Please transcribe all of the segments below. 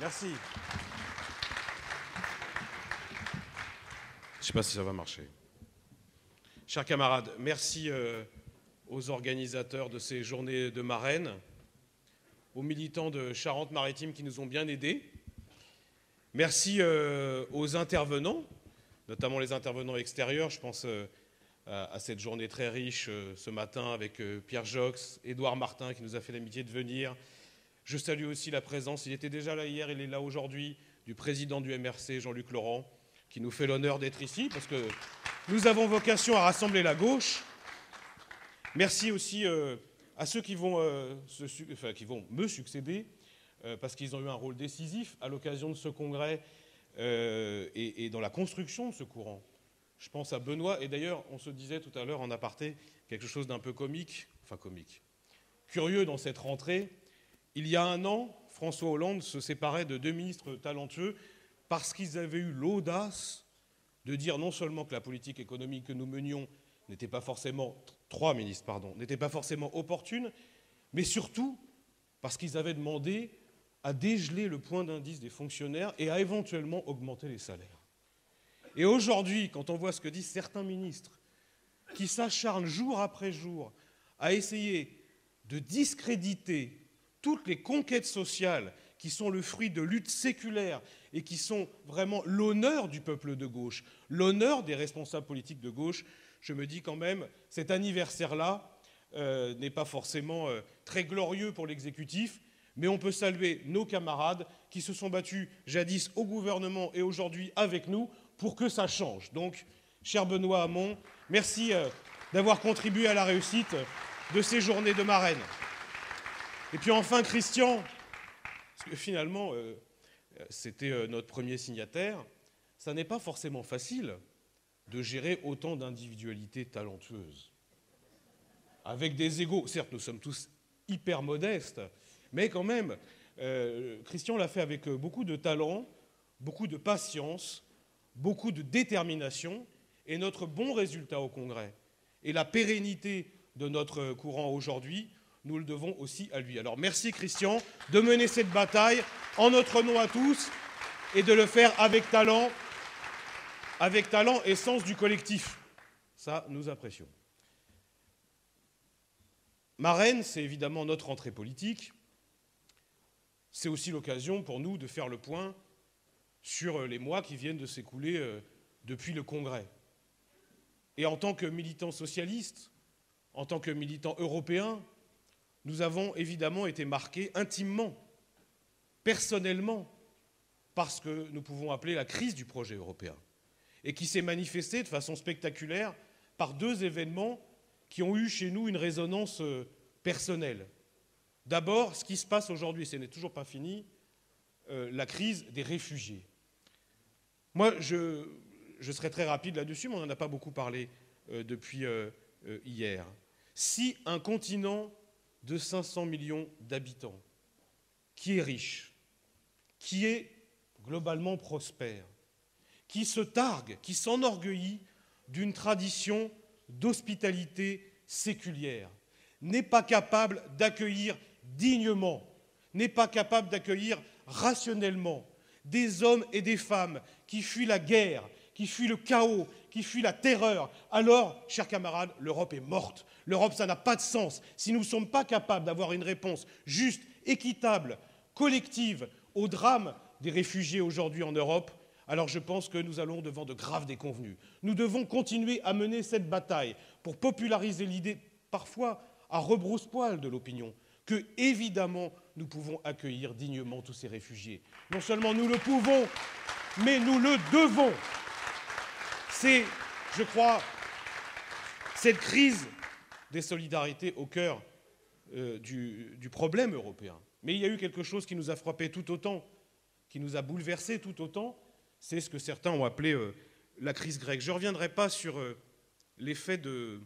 Merci. Je ne sais pas si ça va marcher. Chers camarades, merci aux organisateurs de ces journées de Marennes, aux militants de Charente-Maritime qui nous ont bien aidés. Merci aux intervenants, notamment les intervenants extérieurs. Je pense à cette journée très riche ce matin avec Pierre Jox, Édouard Martin qui nous a fait l'amitié de venir. Je salue aussi la présence, il était déjà là hier, il est là aujourd'hui, du président du MRC, Jean-Luc Laurent, qui nous fait l'honneur d'être ici, parce que nous avons vocation à rassembler la gauche. Merci aussi à ceux qui vont me succéder, parce qu'ils ont eu un rôle décisif à l'occasion de ce congrès et dans la construction de ce courant. Je pense à Benoît, et d'ailleurs, on se disait tout à l'heure en aparté quelque chose d'un peu comique, curieux dans cette rentrée. Il y a un an, François Hollande se séparait de deux ministres talentueux parce qu'ils avaient eu l'audace de dire non seulement que la politique économique que nous menions n'était pas forcément, n'était pas forcément opportune, mais surtout parce qu'ils avaient demandé à dégeler le point d'indice des fonctionnaires et à éventuellement augmenter les salaires. Et aujourd'hui, quand on voit ce que disent certains ministres qui s'acharnent jour après jour à essayer de discréditer toutes les conquêtes sociales qui sont le fruit de luttes séculaires et qui sont vraiment l'honneur du peuple de gauche, l'honneur des responsables politiques de gauche, je me dis quand même, cet anniversaire-là n'est pas forcément très glorieux pour l'exécutif, mais on peut saluer nos camarades qui se sont battus jadis au gouvernement et aujourd'hui avec nous pour que ça change. Donc, cher Benoît Hamon, merci d'avoir contribué à la réussite de ces journées de Marennes. Et puis enfin, Christian, parce que finalement, c'était notre premier signataire, ça n'est pas forcément facile de gérer autant d'individualités talentueuses. Avec des égos, certes, nous sommes tous hyper modestes, mais quand même, Christian l'a fait avec beaucoup de talent, beaucoup de patience, beaucoup de détermination, et notre bon résultat au Congrès et la pérennité de notre courant aujourd'hui, nous le devons aussi à lui. Alors merci Christian de mener cette bataille en notre nom à tous et de le faire avec talent et sens du collectif. Ça, nous apprécions. Marennes, c'est évidemment notre rentrée politique. C'est aussi l'occasion pour nous de faire le point sur les mois qui viennent de s'écouler depuis le Congrès. Et en tant que militants socialistes, en tant que militants européens, nous avons évidemment été marqués intimement, personnellement, par ce que nous pouvons appeler la crise du projet européen, et qui s'est manifestée de façon spectaculaire par deux événements qui ont eu chez nous une résonance personnelle. D'abord, ce qui se passe aujourd'hui, ce n'est toujours pas fini, la crise des réfugiés. Moi, je serai très rapide là-dessus, mais on n'en a pas beaucoup parlé depuis hier. Si un continent de 500 millions d'habitants, qui est riche, qui est globalement prospère, qui se targue, qui s'enorgueillit d'une tradition d'hospitalité séculière, n'est pas capable d'accueillir dignement, n'est pas capable d'accueillir rationnellement des hommes et des femmes qui fuient la guerre, qui fuient le chaos, qui fuient la terreur, alors, chers camarades, l'Europe est morte. L'Europe, ça n'a pas de sens. Si nous ne sommes pas capables d'avoir une réponse juste, équitable, collective au drame des réfugiés aujourd'hui en Europe, alors je pense que nous allons devant de graves déconvenues. Nous devons continuer à mener cette bataille pour populariser l'idée, parfois à rebrousse-poil de l'opinion, que, évidemment, nous pouvons accueillir dignement tous ces réfugiés. Non seulement nous le pouvons, mais nous le devons. C'est, je crois, cette crise des solidarités au cœur du problème européen. Mais il y a eu quelque chose qui nous a frappé tout autant, qui nous a bouleversé tout autant, c'est ce que certains ont appelé la crise grecque. Je ne reviendrai pas sur l'effet de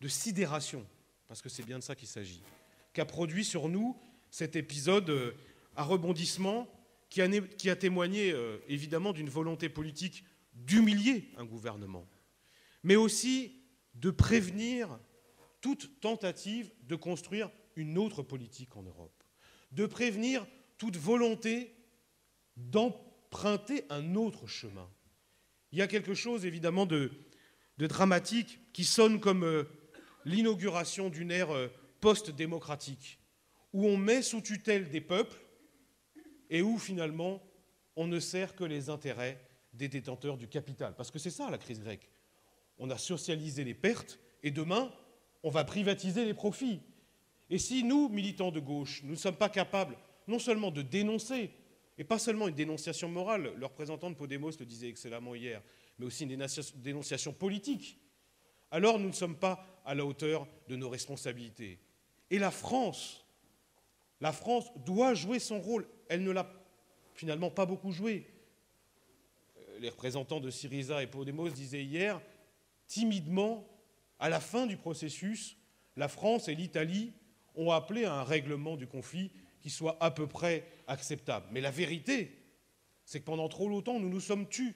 sidération, parce que c'est bien de ça qu'il s'agit, qu'a produit sur nous cet épisode à rebondissement qui a témoigné évidemment d'une volonté politique d'humilier un gouvernement, mais aussi de prévenir toute tentative de construire une autre politique en Europe, de prévenir toute volonté d'emprunter un autre chemin. Il y a quelque chose, évidemment, de dramatique qui sonne comme l'inauguration d'une ère post-démocratique, où on met sous tutelle des peuples et où, finalement, on ne sert que les intérêts des détenteurs du capital. Parce que c'est ça, la crise grecque. On a socialisé les pertes, et demain, on va privatiser les profits. Et si nous, militants de gauche, nous ne sommes pas capables non seulement de dénoncer, et pas seulement une dénonciation morale, le représentant de Podemos le disait excellemment hier, mais aussi une dénonciation politique, alors nous ne sommes pas à la hauteur de nos responsabilités. Et la France doit jouer son rôle. Elle ne l'a finalement pas beaucoup joué. Les représentants de Syriza et Podemos disaient hier, timidement, à la fin du processus, la France et l'Italie ont appelé à un règlement du conflit qui soit à peu près acceptable. Mais la vérité, c'est que pendant trop longtemps, nous nous sommes tus.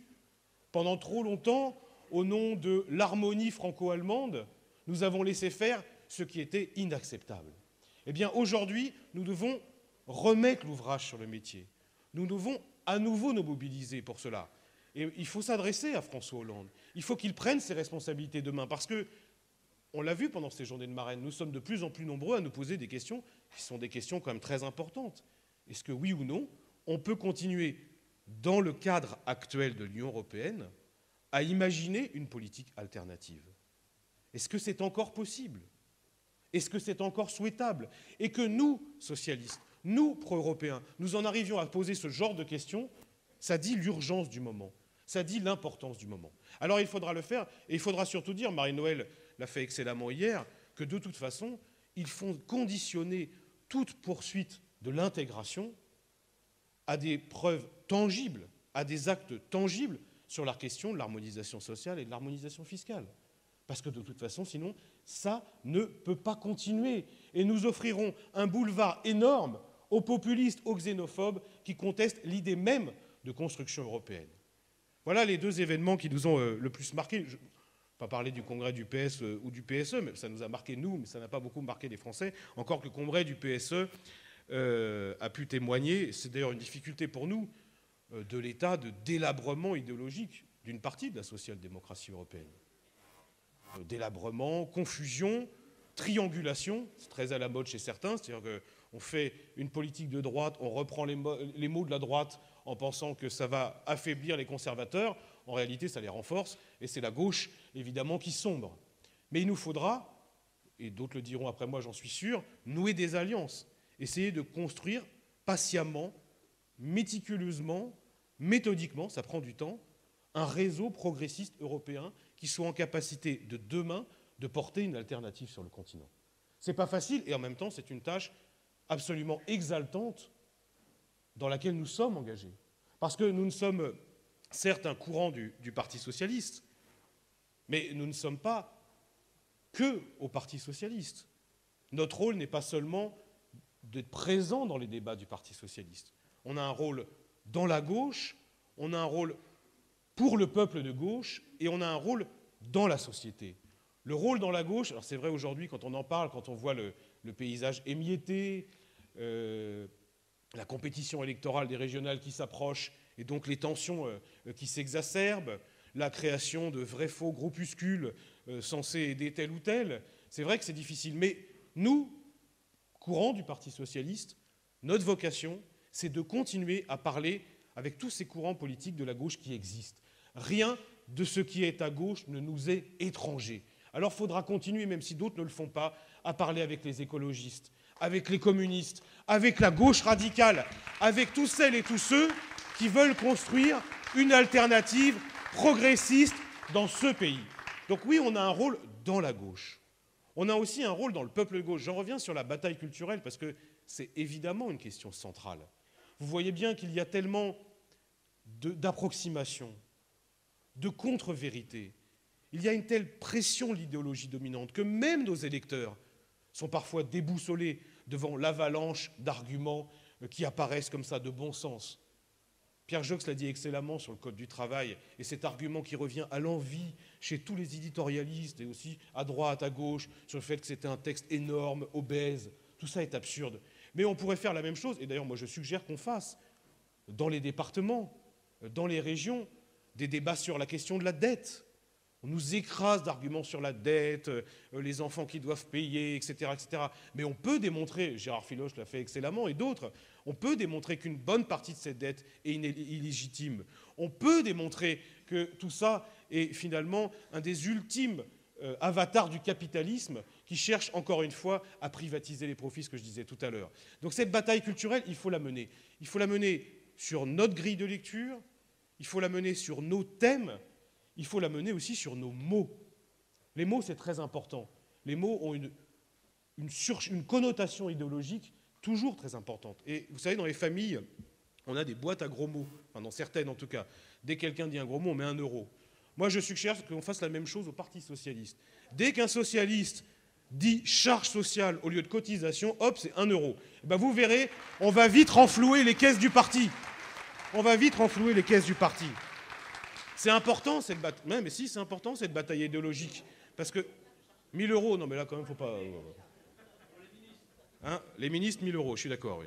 Pendant trop longtemps, au nom de l'harmonie franco-allemande, nous avons laissé faire ce qui était inacceptable. Eh bien, aujourd'hui, nous devons remettre l'ouvrage sur le métier. Nous devons à nouveau nous mobiliser pour cela. Et il faut s'adresser à François Hollande. Il faut qu'il prenne ses responsabilités demain, parce que, on l'a vu pendant ces journées de Marennes, nous sommes de plus en plus nombreux à nous poser des questions qui sont des questions quand même très importantes. Est-ce que, oui ou non, on peut continuer, dans le cadre actuel de l'Union européenne, à imaginer une politique alternative? Est-ce que c'est encore possible? Est-ce que c'est encore souhaitable? Et que nous, socialistes, nous, pro-européens, nous en arrivions à poser ce genre de questions, ça dit l'urgence du moment, ça dit l'importance du moment. Alors il faudra le faire, et il faudra surtout dire, Marie-Noëlle l'a fait excellemment hier, que de toute façon, il faut conditionner toute poursuite de l'intégration à des preuves tangibles, à des actes tangibles sur la question de l'harmonisation sociale et de l'harmonisation fiscale. Parce que de toute façon, sinon, ça ne peut pas continuer. Et nous offrirons un boulevard énorme aux populistes, aux xénophobes qui contestent l'idée même de construction européenne. Voilà les deux événements qui nous ont le plus marqués. Je ne vais pas parler du congrès du PS ou du PSE, mais ça nous a marqué nous, mais ça n'a pas beaucoup marqué les Français. Encore que le congrès du PSE a pu témoigner, c'est d'ailleurs une difficulté pour nous, de l'état de délabrement idéologique d'une partie de la social-démocratie européenne. Délabrement, confusion, triangulation, c'est très à la mode chez certains, c'est-à-dire qu'on fait une politique de droite, on reprend les mots de la droite en pensant que ça va affaiblir les conservateurs. En réalité, ça les renforce, et c'est la gauche, évidemment, qui sombre. Mais il nous faudra, et d'autres le diront après moi, j'en suis sûr, nouer des alliances, essayer de construire patiemment, méticuleusement, méthodiquement, ça prend du temps, un réseau progressiste européen qui soit en capacité de demain de porter une alternative sur le continent. Ce n'est pas facile, et en même temps, c'est une tâche absolument exaltante dans laquelle nous sommes engagés. Parce que nous ne sommes certes un courant du Parti socialiste, mais nous ne sommes pas que au Parti socialiste. Notre rôle n'est pas seulement d'être présent dans les débats du Parti socialiste. On a un rôle dans la gauche, on a un rôle pour le peuple de gauche, et on a un rôle dans la société. Le rôle dans la gauche, alors c'est vrai aujourd'hui quand on en parle, quand on voit le paysage émietté, la compétition électorale des régionales qui s'approche, et donc les tensions qui s'exacerbent, la création de vrais faux groupuscules censés aider tel ou tel, c'est vrai que c'est difficile. Mais nous, courant du Parti socialiste, notre vocation, c'est de continuer à parler avec tous ces courants politiques de la gauche qui existent. Rien de ce qui est à gauche ne nous est étranger. Alors il faudra continuer, même si d'autres ne le font pas, à parler avec les écologistes, avec les communistes, avec la gauche radicale, avec tous celles et tous ceux qui veulent construire une alternative progressiste dans ce pays. Donc oui, on a un rôle dans la gauche. On a aussi un rôle dans le peuple de gauche. J'en reviens sur la bataille culturelle parce que c'est évidemment une question centrale. Vous voyez bien qu'il y a tellement d'approximations, de contre-vérités. Il y a une telle pression de l'idéologie dominante que même nos électeurs sont parfois déboussolés devant l'avalanche d'arguments qui apparaissent comme ça de bon sens. Pierre Jox l'a dit excellemment sur le Code du travail, et cet argument qui revient à l'envi chez tous les éditorialistes et aussi à droite, à gauche, sur le fait que c'était un texte énorme, obèse, tout ça est absurde. Mais on pourrait faire la même chose, et d'ailleurs moi je suggère qu'on fasse. dans les départements, dans les régions, des débats sur la question de la dette. On nous écrase d'arguments sur la dette, les enfants qui doivent payer, etc., etc. Mais on peut démontrer, Gérard Filoche l'a fait excellemment, et d'autres, on peut démontrer qu'une bonne partie de cette dette est illégitime. On peut démontrer que tout ça est finalement un des ultimes avatars du capitalisme qui cherche encore une fois à privatiser les profits, ce que je disais tout à l'heure. Donc cette bataille culturelle, il faut la mener. Il faut la mener sur notre grille de lecture, il faut la mener sur nos thèmes, il faut la mener aussi sur nos mots. Les mots, c'est très important. Les mots ont une connotation idéologique toujours très importante. Et vous savez, dans les familles, on a des boîtes à gros mots, enfin dans certaines en tout cas. Dès que quelqu'un dit un gros mot, on met 1 euro. Moi, je suggère qu'on fasse la même chose au Parti socialiste. Dès qu'un socialiste dit charge sociale au lieu de cotisation, hop, c'est 1 euro. Et ben vous verrez, on va vite renflouer les caisses du parti. On va vite renflouer les caisses du parti. C'est important cette bataille. Mais si, c'est important cette bataille idéologique. Parce que 1 000 euros, non mais là quand même, faut pas. Hein, les ministres, 1 000 euros, je suis d'accord, oui.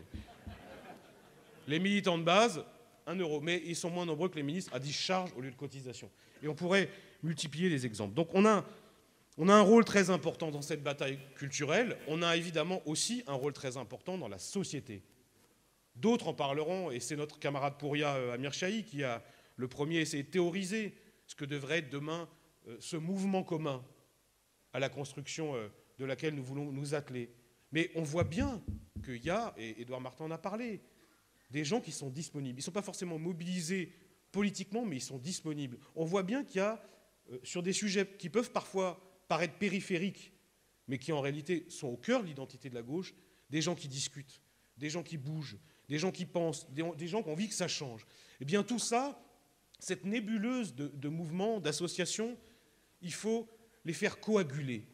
Les militants de base, 1 euro. Mais ils sont moins nombreux que les ministres à 10 charges au lieu de cotisation. Et on pourrait multiplier les exemples. Donc on a un rôle très important dans cette bataille culturelle. On a évidemment aussi un rôle très important dans la société. D'autres en parleront, et c'est notre camarade Pouria Amir Chahi qui a le premier essayé de théoriser ce que devrait être demain ce mouvement commun à la construction de laquelle nous voulons nous atteler. Mais on voit bien qu'il y a, et Édouard Martin en a parlé, des gens qui sont disponibles. Ils ne sont pas forcément mobilisés politiquement, mais ils sont disponibles. On voit bien qu'il y a, sur des sujets qui peuvent parfois paraître périphériques, mais qui en réalité sont au cœur de l'identité de la gauche, des gens qui discutent, des gens qui bougent, des gens qui pensent, des gens qui ont envie que ça change. Eh bien tout ça, cette nébuleuse de mouvements, d'associations, il faut les faire coaguler,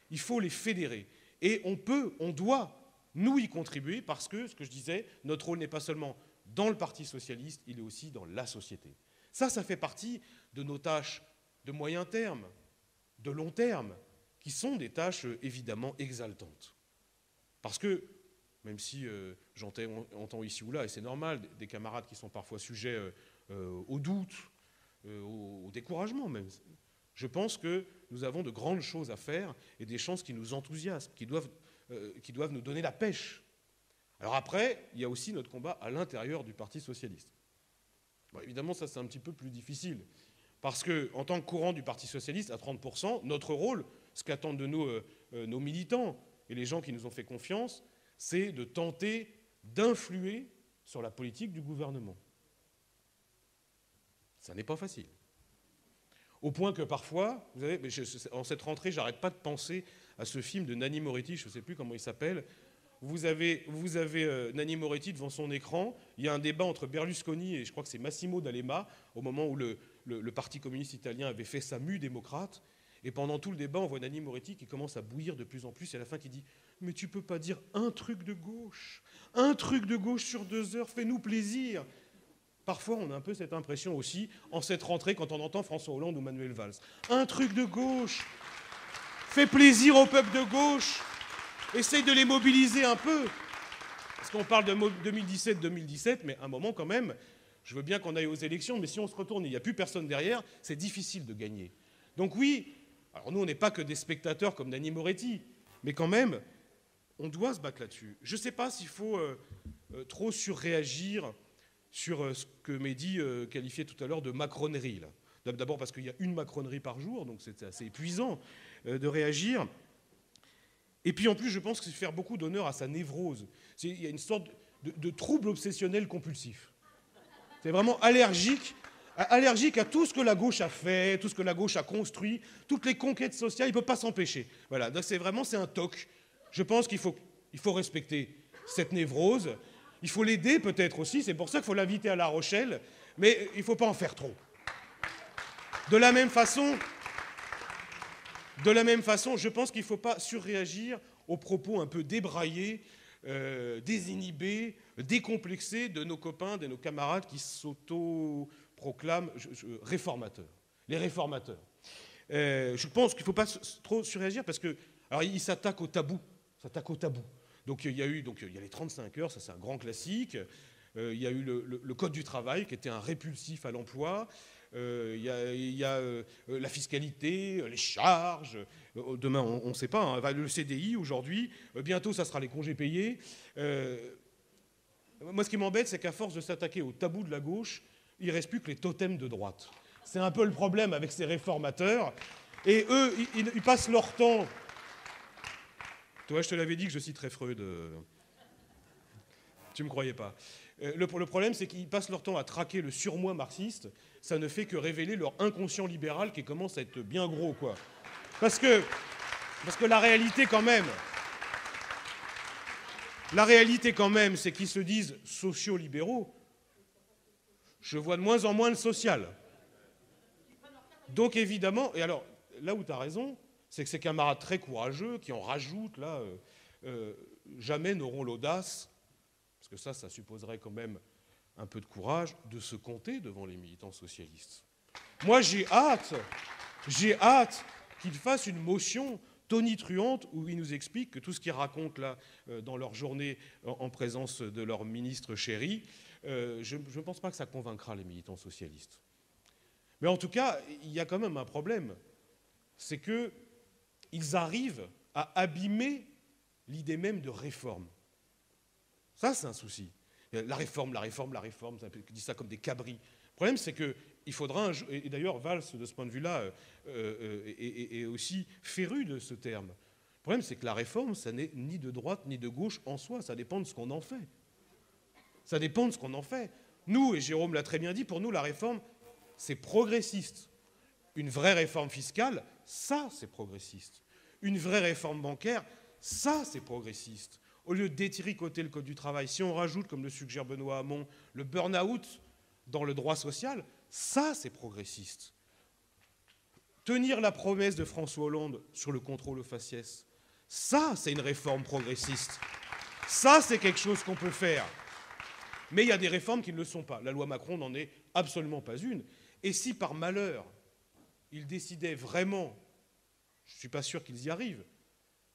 il faut les fédérer. Et on doit, nous y contribuer, parce que, ce que je disais, notre rôle n'est pas seulement dans le Parti socialiste, il est aussi dans la société. Ça fait partie de nos tâches de moyen terme, de long terme, qui sont des tâches évidemment exaltantes. Parce que, même si j'entends ici ou là, et c'est normal, des camarades qui sont parfois sujets au doute, au découragement même, je pense que nous avons de grandes choses à faire et des chances qui nous enthousiasment, qui doivent nous donner la pêche. Alors après, il y a aussi notre combat à l'intérieur du Parti socialiste. Bon, évidemment, ça c'est un petit peu plus difficile. Parce qu'en tant que courant du Parti socialiste, à 30%, notre rôle, ce qu'attendent de nous nos militants et les gens qui nous ont fait confiance, c'est de tenter d'influer sur la politique du gouvernement. Ça n'est pas facile. Au point que parfois, vous savez, en cette rentrée, j'arrête pas de penser à ce film de Nanni Moretti, je ne sais plus comment il s'appelle. Vous avez Nanni Moretti devant son écran. Il y a un débat entre Berlusconi et je crois que c'est Massimo D'Alema, au moment où le Parti communiste italien avait fait sa mue démocrate. Et pendant tout le débat, on voit Nanni Moretti qui commence à bouillir de plus en plus, et à la fin qui dit « Mais tu peux pas dire un truc de gauche sur 2 heures, fais-nous plaisir !» Parfois, on a un peu cette impression aussi, en cette rentrée, quand on entend François Hollande ou Manuel Valls. Un truc de gauche, fais plaisir au peuple de gauche, essaye de les mobiliser un peu. Parce qu'on parle de 2017, mais à un moment quand même, je veux bien qu'on aille aux élections, mais si on se retourne et il n'y a plus personne derrière, c'est difficile de gagner. Donc oui, alors nous, on n'est pas que des spectateurs comme Nanni Moretti, mais quand même, on doit se battre là-dessus. Je ne sais pas s'il faut trop surréagir sur ce que Mehdi qualifiait tout à l'heure de macronerie. D'abord parce qu'il y a une macronerie par jour, donc c'est assez épuisant de réagir. Et puis en plus, je pense que c'est faire beaucoup d'honneur à sa névrose. Il y a une sorte de trouble obsessionnel compulsif. C'est vraiment allergique à tout ce que la gauche a fait, tout ce que la gauche a construit, toutes les conquêtes sociales, il ne peut pas s'empêcher. Voilà, donc c'est un toc. Je pense qu'il faut respecter cette névrose. Il faut l'aider peut-être aussi, c'est pour ça qu'il faut l'inviter à La Rochelle, mais il ne faut pas en faire trop. De la même façon, je pense qu'il ne faut pas surréagir aux propos un peu débraillés, désinhibés, décomplexés de nos copains, de nos camarades qui s'auto-proclament réformateurs. Les réformateurs. Je pense qu'il ne faut pas trop surréagir parce que, alors, ils s'attaquent au tabou. Donc il y a les 35 heures, ça c'est un grand classique. Il y a eu le Code du travail qui était un répulsif à l'emploi. Il y a la fiscalité, les charges. Demain, on ne sait pas. Hein, le CDI aujourd'hui. Bientôt, ça sera les congés payés. Moi, ce qui m'embête, c'est qu'à force de s'attaquer au tabou de la gauche, il ne reste plus que les totems de droite. C'est un peu le problème avec ces réformateurs. Et eux, ils passent leur temps... Toi, je te l'avais dit que je citerais Freud. Tu ne me croyais pas. Le problème, c'est qu'ils passent leur temps à traquer le surmoi marxiste. Ça ne fait que révéler leur inconscient libéral qui commence à être bien gros, quoi. Parce que la réalité, quand même... La réalité, quand même, c'est qu'ils se disent sociaux-libéraux. Je vois de moins en moins de social. Donc, évidemment... Et alors, là où tu as raison, c'est que ces camarades très courageux, qui en rajoutent, là, jamais n'auront l'audace, parce que ça supposerait quand même un peu de courage, de se compter devant les militants socialistes. Moi, j'ai hâte qu'ils fassent une motion tonitruante où ils nous expliquent que tout ce qu'ils racontent là dans leur journée en présence de leur ministre chéri, je ne pense pas que ça convaincra les militants socialistes. Mais en tout cas, il y a quand même un problème. C'est qu'ils arrivent à abîmer l'idée même de réforme. Ça, c'est un souci. La réforme, ça dit ça comme des cabris. Le problème, c'est qu'il faudra et d'ailleurs, Valls, de ce point de vue-là, est aussi féru de ce terme. Le problème, c'est que la réforme, ça n'est ni de droite ni de gauche en soi. Ça dépend de ce qu'on en fait. Ça dépend de ce qu'on en fait. Nous, et Jérôme l'a très bien dit, pour nous, la réforme, c'est progressiste. Une vraie réforme fiscale, ça, c'est progressiste. Une vraie réforme bancaire, ça, c'est progressiste. Au lieu d'étricoter le Code du travail, si on rajoute, comme le suggère Benoît Hamon, le burn-out dans le droit social, ça, c'est progressiste. Tenir la promesse de François Hollande sur le contrôle au faciès, ça, c'est une réforme progressiste. Ça, c'est quelque chose qu'on peut faire. Mais il y a des réformes qui ne le sont pas. La loi Macron n'en est absolument pas une. Et si, par malheur, ils décidaient vraiment, je ne suis pas sûr qu'ils y arrivent,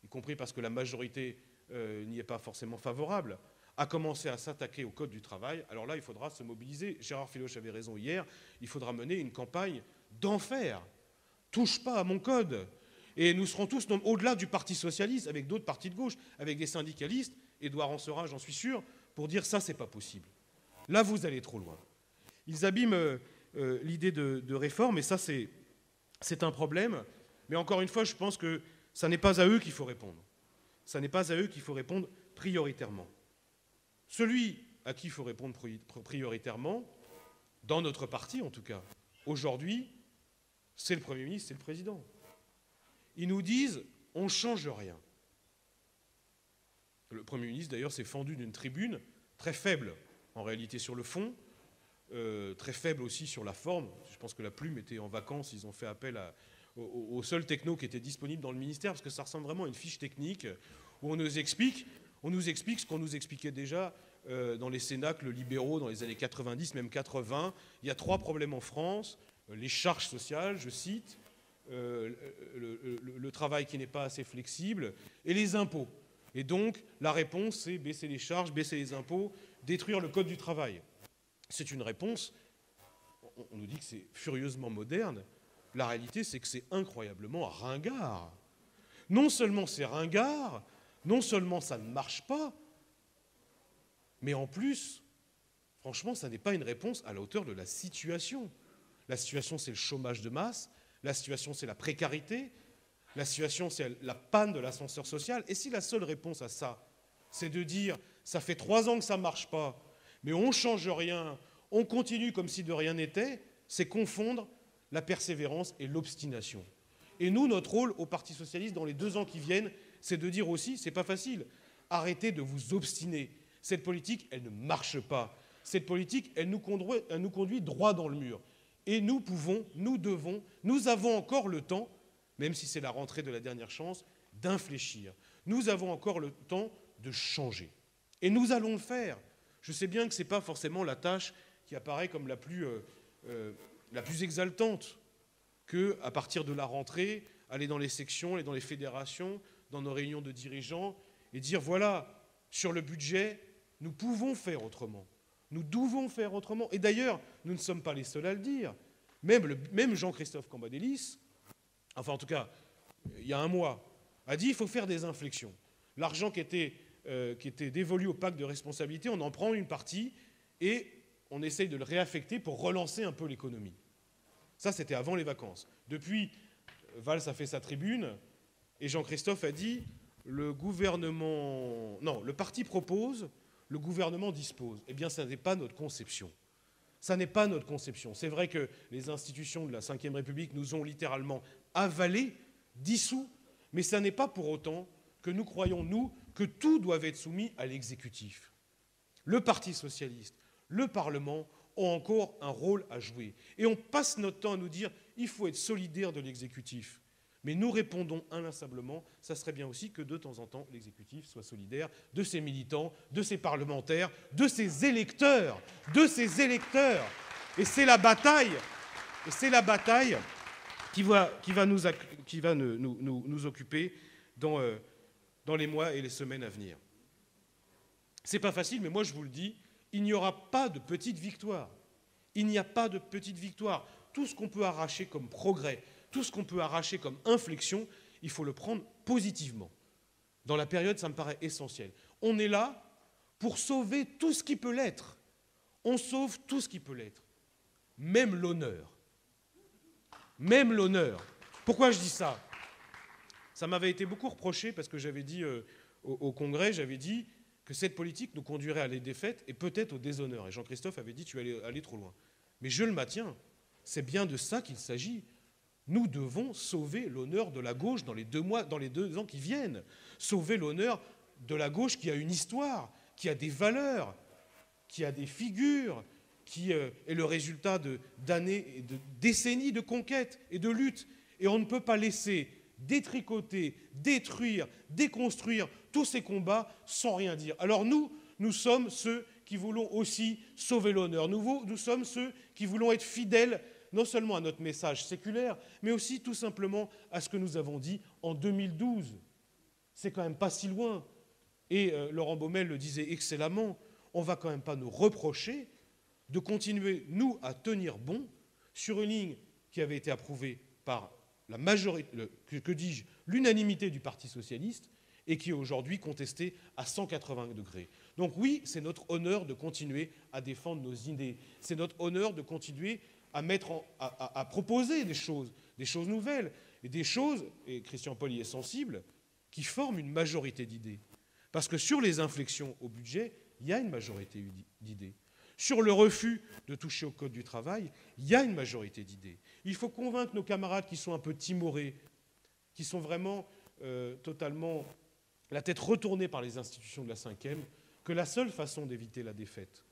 y compris parce que la majorité n'y est pas forcément favorable, à commencer à s'attaquer au Code du travail, alors là, il faudra se mobiliser. Gérard Filoche avait raison hier, il faudra mener une campagne d'enfer. Touche pas à mon code. Et nous serons tous, au-delà du Parti socialiste, avec d'autres partis de gauche, avec des syndicalistes, Édouard Anserin, j'en suis sûr, pour dire ça, c'est pas possible. Là, vous allez trop loin. Ils abîment l'idée de réforme, et ça, c'est un problème. Mais encore une fois, je pense que ça n'est pas à eux qu'il faut répondre. Ça n'est pas à eux qu'il faut répondre prioritairement. Celui à qui il faut répondre prioritairement, dans notre parti en tout cas, aujourd'hui, c'est le Premier ministre, c'est le Président. Ils nous disent « on ne change rien ». Le Premier ministre, d'ailleurs, s'est fendu d'une tribune très faible, en réalité, sur le fond, très faible aussi sur la forme. Je pense que la plume était en vacances, ils ont fait appel au seul techno qui était disponible dans le ministère, parce que ça ressemble vraiment à une fiche technique où on nous explique ce qu'on nous expliquait déjà dans les cénacles libéraux dans les années 90, même 80. Il y a 3 problèmes en France. Les charges sociales, je cite, le travail qui n'est pas assez flexible, et les impôts. Et donc, la réponse, c'est baisser les charges, baisser les impôts, détruire le Code du travail. C'est une réponse, on nous dit que c'est furieusement moderne. La réalité, c'est que c'est incroyablement ringard. Non seulement c'est ringard, non seulement ça ne marche pas, mais en plus, franchement, ça n'est pas une réponse à la hauteur de la situation. La situation, c'est le chômage de masse. La situation, c'est la précarité. La situation, c'est la panne de l'ascenseur social. Et si la seule réponse à ça, c'est de dire « ça fait 3 ans que ça ne marche pas, mais on ne change rien, on continue comme si de rien n'était », c'est confondre la persévérance et l'obstination. Et nous, notre rôle au Parti socialiste dans les 2 ans qui viennent, c'est de dire aussi, c'est pas facile, arrêtez de vous obstiner. Cette politique, elle ne marche pas. Cette politique, elle nous conduit droit dans le mur. Et nous pouvons, nous devons, nous avons encore le temps, même si c'est la rentrée de la dernière chance, d'infléchir. Nous avons encore le temps de changer. Et nous allons le faire. Je sais bien que ce n'est pas forcément la tâche qui apparaît comme la plus exaltante, qu'à partir de la rentrée, aller dans les sections, aller dans les fédérations, dans nos réunions de dirigeants, et dire voilà, sur le budget, nous pouvons faire autrement. Nous devons faire autrement. Et d'ailleurs, nous ne sommes pas les seuls à le dire. Même Jean-Christophe Cambadélis, enfin en tout cas, il y a un mois, a dit qu'il faut faire des inflexions. L'argent qui était dévolu au pacte de responsabilité, on en prend une partie et on essaye de le réaffecter pour relancer un peu l'économie. Ça, c'était avant les vacances. Depuis, Valls a fait sa tribune et Jean-Christophe a dit le parti propose, le gouvernement dispose. Eh bien, ça n'est pas notre conception. Ça n'est pas notre conception. C'est vrai que les institutions de la Ve République nous ont littéralement avalés, dissous, mais ça n'est pas pour autant que nous croyons, nous, que tout doit être soumis à l'exécutif. Le Parti socialiste, le Parlement ont encore un rôle à jouer. Et on passe notre temps à nous dire il faut être solidaire de l'exécutif. Mais nous répondons inlassablement, ça serait bien aussi que de temps en temps, l'exécutif soit solidaire de ses militants, de ses parlementaires, de ses électeurs, Et c'est la bataille qui va nous occuper dans les mois et les semaines à venir. C'est pas facile, mais moi je vous le dis, il n'y aura pas de petite victoire. Il n'y a pas de petite victoire. Tout ce qu'on peut arracher comme progrès, tout ce qu'on peut arracher comme inflexion, il faut le prendre positivement. Dans la période, ça me paraît essentiel. On est là pour sauver tout ce qui peut l'être. On sauve tout ce qui peut l'être. Même l'honneur. Même l'honneur. Pourquoi je dis ça ? Ça m'avait été beaucoup reproché parce que j'avais dit au Congrès, j'avais dit que cette politique nous conduirait à la défaite et peut-être au déshonneur. Et Jean-Christophe avait dit tu es allé trop loin. Mais je le maintiens. C'est bien de ça qu'il s'agit. Nous devons sauver l'honneur de la gauche dans les 2 ans qui viennent. Sauver l'honneur de la gauche qui a une histoire, qui a des valeurs, qui a des figures, qui est le résultat d'années et de décennies de conquêtes et de luttes. Et on ne peut pas laisser détricoter, détruire, déconstruire tous ces combats sans rien dire. Alors nous sommes ceux qui voulons aussi sauver l'honneur. Nous sommes ceux qui voulons être fidèles non seulement à notre message séculaire, mais aussi tout simplement à ce que nous avons dit en 2012. C'est quand même pas si loin. Et Laurent Baumel le disait excellemment, on ne va quand même pas nous reprocher de continuer, nous, à tenir bon sur une ligne qui avait été approuvée par la majorité, l'unanimité du Parti socialiste et qui est aujourd'hui contestée à 180 degrés. Donc oui, c'est notre honneur de continuer à défendre nos idées. C'est notre honneur de continuer à proposer des choses nouvelles, et des choses, et Christian Paul y est sensible, qui forment une majorité d'idées. Parce que sur les inflexions au budget, il y a une majorité d'idées. Sur le refus de toucher au Code du travail, il y a une majorité d'idées. Il faut convaincre nos camarades qui sont un peu timorés, qui sont vraiment totalement la tête retournée par les institutions de la Ve, que la seule façon d'éviter la défaite,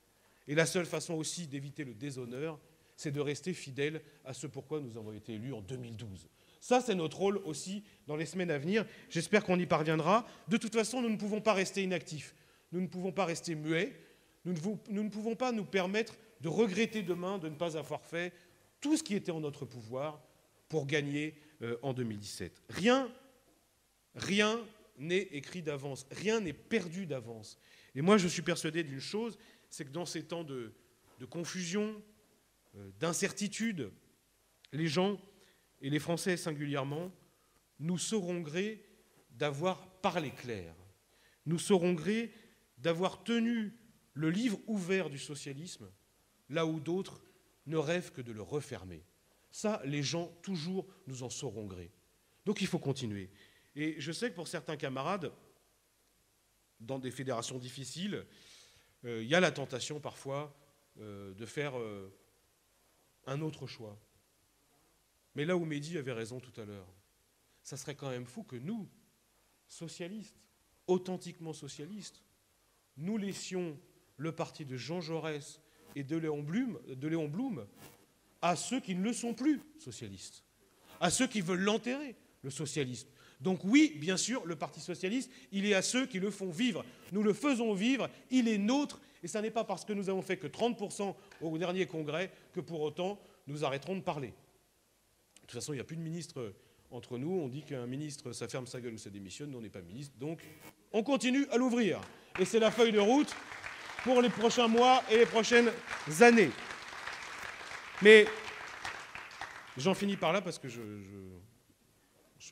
et la seule façon aussi d'éviter le déshonneur, c'est de rester fidèle à ce pourquoi nous avons été élus en 2012. Ça, c'est notre rôle aussi dans les semaines à venir. J'espère qu'on y parviendra. De toute façon, nous ne pouvons pas rester inactifs. Nous ne pouvons pas rester muets. Nous ne pouvons pas nous permettre de regretter demain de ne pas avoir fait tout ce qui était en notre pouvoir pour gagner en 2017. Rien n'est écrit d'avance. Rien n'est perdu d'avance. Et moi, je suis persuadé d'une chose, c'est que dans ces temps de confusion, d'incertitude, les gens, et les Français singulièrement, nous saurons gré d'avoir parlé clair. Nous saurons gré d'avoir tenu le livre ouvert du socialisme, là où d'autres ne rêvent que de le refermer. Ça, les gens, toujours, nous en sauront gré. Donc il faut continuer. Et je sais que pour certains camarades, dans des fédérations difficiles, il y a la tentation parfois de faire un autre choix. Mais là où Mehdi avait raison tout à l'heure, ça serait quand même fou que nous, socialistes, authentiquement socialistes, nous laissions le parti de Jean Jaurès et de Léon Blum à ceux qui ne le sont plus socialistes, à ceux qui veulent l'enterrer, le socialisme. Donc oui, bien sûr, le Parti socialiste, il est à ceux qui le font vivre. Nous le faisons vivre, il est nôtre, et ça n'est pas parce que nous avons fait que 30% au dernier congrès que pour autant nous arrêterons de parler. De toute façon, il n'y a plus de ministre entre nous. On dit qu'un ministre, ça ferme sa gueule ou ça démissionne. Nous, on n'est pas ministre. Donc, on continue à l'ouvrir. Et c'est la feuille de route pour les prochains mois et les prochaines années. Mais j'en finis par là parce que je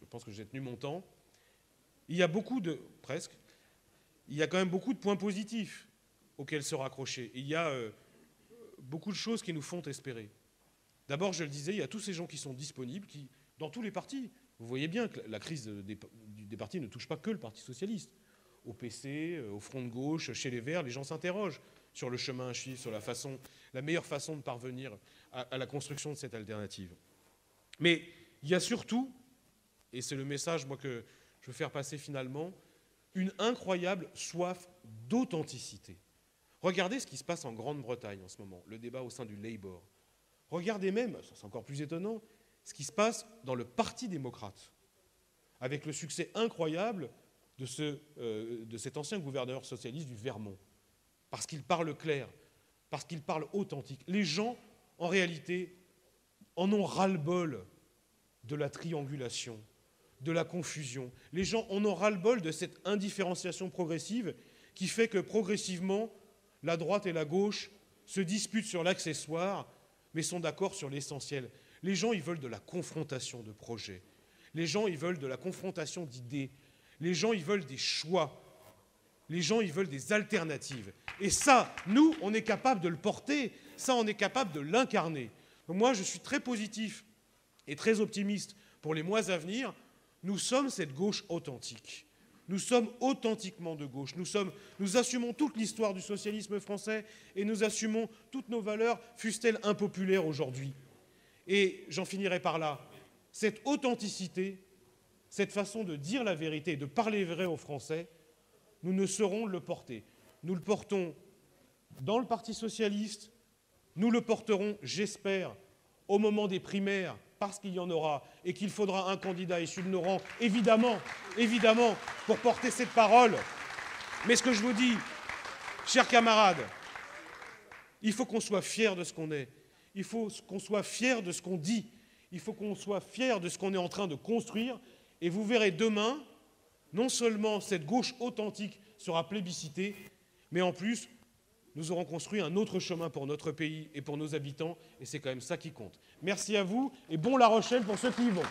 pense que j'ai tenu mon temps. Il y a il y a quand même beaucoup de points positifs auxquels se raccrocher. Il y a beaucoup de choses qui nous font espérer. D'abord, je le disais, il y a tous ces gens qui sont disponibles, dans tous les partis. Vous voyez bien que la crise des partis ne touche pas que le Parti socialiste. Au PC, au Front de gauche, chez les Verts, les gens s'interrogent sur le chemin à suivre, sur la meilleure façon de parvenir à la construction de cette alternative. Mais il y a surtout, et c'est le message moi, que je veux faire passer finalement, une incroyable soif d'authenticité. Regardez ce qui se passe en Grande-Bretagne en ce moment, le débat au sein du Labour. Regardez même, c'est encore plus étonnant, ce qui se passe dans le Parti démocrate, avec le succès incroyable de cet ancien gouverneur socialiste du Vermont, parce qu'il parle clair, parce qu'il parle authentique. Les gens, en réalité, en ont ras-le-bol de la triangulation, de la confusion. Les gens en ont ras-le-bol de cette indifférenciation progressive qui fait que progressivement, la droite et la gauche se disputent sur l'accessoire, mais sont d'accord sur l'essentiel. Les gens, ils veulent de la confrontation de projets. Les gens, ils veulent de la confrontation d'idées. Les gens, ils veulent des choix. Les gens, ils veulent des alternatives. Et ça, nous, on est capable de le porter. Ça, on est capable de l'incarner. Donc moi, je suis très positif et très optimiste pour les mois à venir. Nous sommes cette gauche authentique. Nous sommes authentiquement de gauche. Nous assumons toute l'histoire du socialisme français et nous assumons toutes nos valeurs, fussent-elles impopulaires aujourd'hui. Et j'en finirai par là. Cette authenticité, cette façon de dire la vérité, de parler vrai aux Français, nous ne saurons le porter. Nous le portons dans le Parti socialiste, nous le porterons, j'espère, au moment des primaires, parce qu'il y en aura, et qu'il faudra un candidat issu de nos rangs, évidemment, pour porter cette parole. Mais ce que je vous dis, chers camarades, il faut qu'on soit fiers de ce qu'on est. Il faut qu'on soit fiers de ce qu'on dit. Il faut qu'on soit fiers de ce qu'on est en train de construire. Et vous verrez demain, non seulement cette gauche authentique sera plébiscitée, mais en plus, nous aurons construit un autre chemin pour notre pays et pour nos habitants, et c'est quand même ça qui compte. Merci à vous, et bon La Rochelle pour ceux qui y vont.